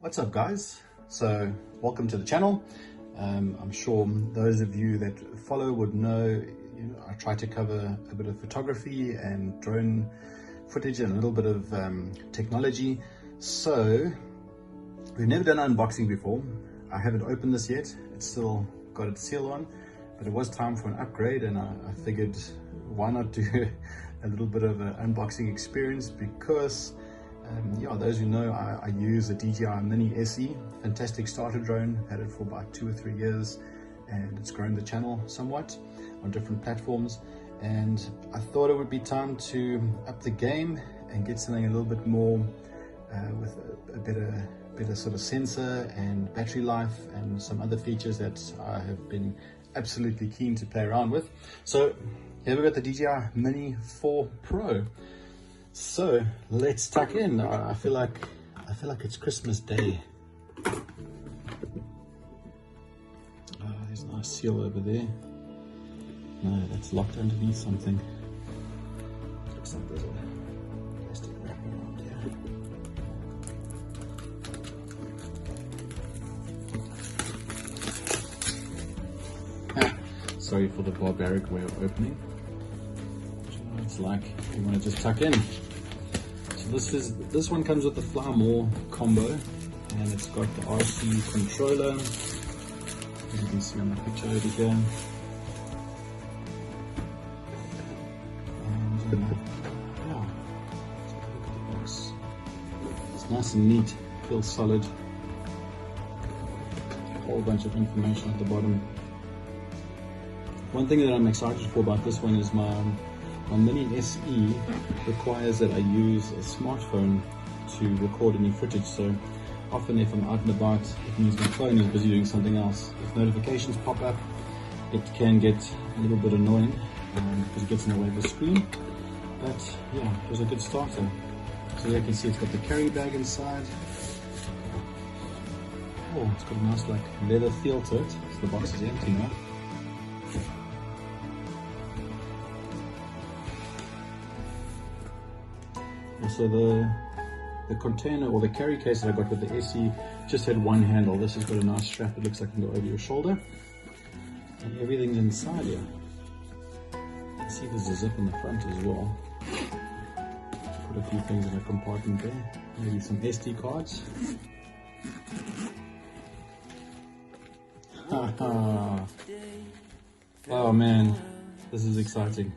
What's up, guys? So welcome to the channel. I'm sure those of you that follow would know, I try to cover a bit of photography and drone footage and a little bit of technology. So we've never done an unboxing before. I haven't opened this yet. It's still got its seal on, but it was time for an upgrade, and I figured why not do a little bit of an unboxing experience, because those who know, I use a DJI Mini SE, fantastic starter drone. Had it for about 2 or 3 years, and it's grown the channel somewhat on different platforms. And I thought it would be time to up the game and get something a little bit more with a better sort of sensor and battery life and some other features that I have been absolutely keen to play around with. So here we've got the DJI Mini 4 Pro. So let's tuck in. I feel like it's Christmas Day. There's a nice seal over there. No, that's locked underneath something. Looks like there's a plastic wrap around here. Sorry for the barbaric way of opening. It's like you want to just tuck in. So this one comes with the Fly More combo, and it's got the RC controller, as you can see on the picture over here. And yeah, it's nice and neat, feels solid. A whole bunch of information at the bottom. One thing that I'm excited for about this one is my Mini SE requires that I use a smartphone to record any footage. So often if I'm out and about, it means my phone is busy doing something else. If notifications pop up, it can get a little bit annoying because it gets in the way of the screen. But yeah, it was a good starter. So there you can see it's got the carry bag inside. Oh, it's got a nice like leather feel to it. So the box is empty now. So the container or the carry case that I got with the SE just had one handle. This has got a nice strap. It looks like it can go over your shoulder, and everything's inside here. You can see there's a zip in the front as well. Put a few things in a compartment there, maybe some SD cards. Oh man, this is exciting.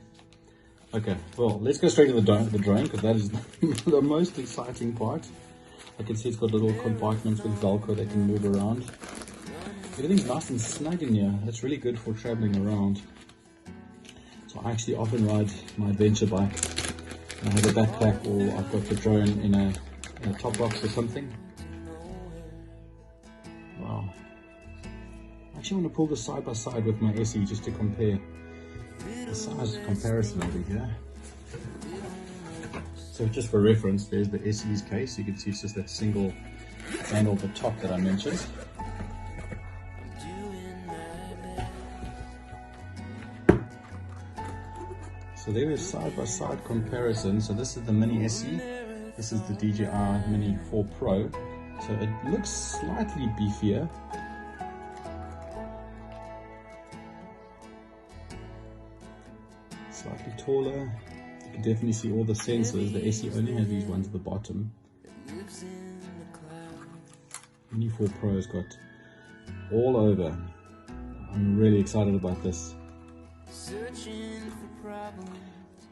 Okay, well, let's go straight to the drone, because that is the most exciting part. I can see it's got little compartments with Velcro that can move around. Everything's nice and snug in here. That's really good for traveling around. So I actually often ride my adventure bike. I have a backpack, or I've got the drone in a top box or something. Wow. I actually want to pull this side by side with my SE just to compare the size comparison over here. So just for reference, there's the SE's case. You can see it's just that single handle at the top that I mentioned. So there is side-by-side comparison. So this is the Mini SE, this is the DJI Mini 4 Pro. So it looks slightly beefier. Slightly taller. You can definitely see all the sensors. The SE only has these ones at the bottom. Mini 4 Pro has got all over. I'm really excited about this.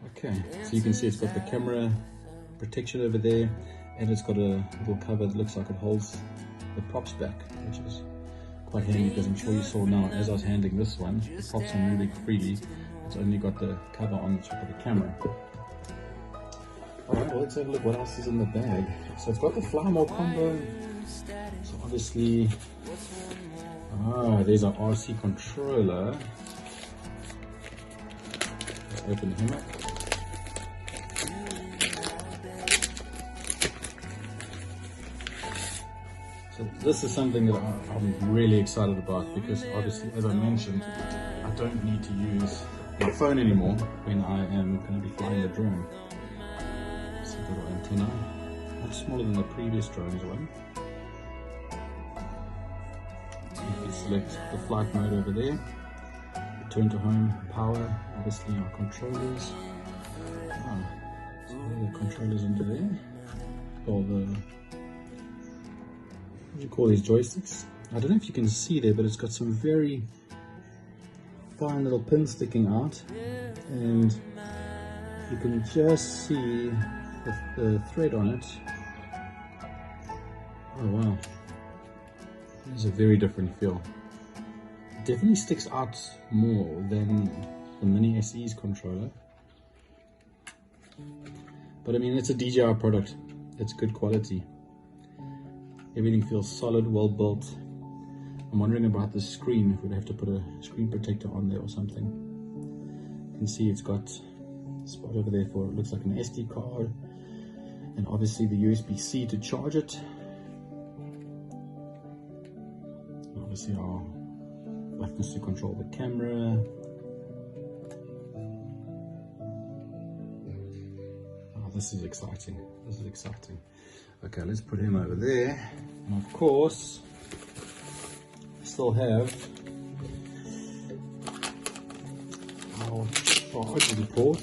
Okay, so you can see it's got the camera protection over there, and it's got a little cover that looks like it holds the props back, which is quite handy, because I'm sure you saw now as I was handling this one, the props are moving freely. It's only got the cover on the top of the camera. Alright, well, let's have a look what else is in the bag. So it's got the Fly More combo. So obviously, there's our RC controller. Let's open him up. So this is something that I'm really excited about, because obviously, as I mentioned, I don't need to use my phone anymore when I am going to be flying the drone. See the little antenna, much smaller than the previous drone's one. You can select the flight mode over there. Return to home, power, obviously our controllers. So there are the controllers under there. Or the, what do you call these joysticks? I don't know if you can see there, but it's got some very fine little pins sticking out, and you can just see the thread on it. Oh wow, it's a very different feel. It definitely sticks out more than the Mini SE's controller, but I mean, it's a DJI product. It's good quality. Everything feels solid, well built. I'm wondering about the screen, if we'd have to put a screen protector on there or something. You can see it's got a spot over there for, it looks like an SD card, and obviously the USB-C to charge it. Obviously our buttons to control the camera. Oh, this is exciting. This is exciting. Okay, let's put him over there. And of course, still have our charging port.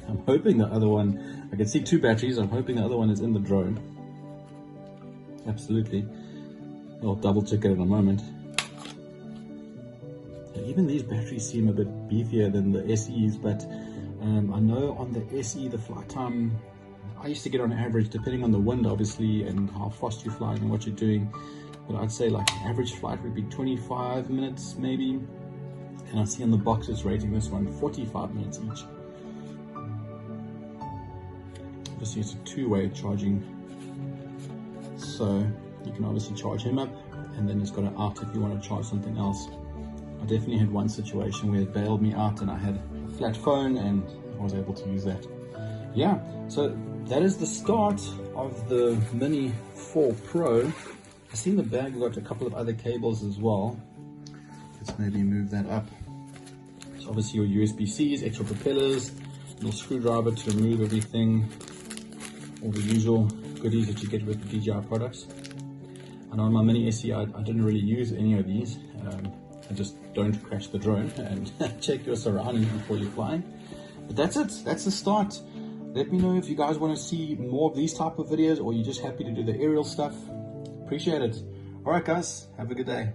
I'm hoping the other one, I can see 2 batteries, I'm hoping the other one is in the drone. Absolutely. I'll double check it in a moment. Even these batteries seem a bit beefier than the SEs, but I know on the SE, the flight time, I used to get on average, depending on the wind obviously and how fast you're flying and what you're doing, but I'd say like an average flight would be 25 minutes maybe, and I see on the box it's rating this one 45 minutes each. Obviously it's a 2-way charging, so you can obviously charge him up, and then it's got an out if you want to charge something else. I definitely had one situation where it bailed me out and I had a flat phone and I was able to use that. Yeah, so that is the start of the Mini 4 Pro. I see in the bag got a couple of other cables as well. Let's maybe move that up. So obviously your USB-Cs, extra propellers, little screwdriver to remove everything, all the usual goodies that you get with the DJI products. And on my Mini SE, I didn't really use any of these. I just don't crash the drone and check your surroundings before you're flying. But that's it, that's the start. Let me know if you guys want to see more of these type of videos, or you're just happy to do the aerial stuff. Appreciate it. All right guys, have a good day.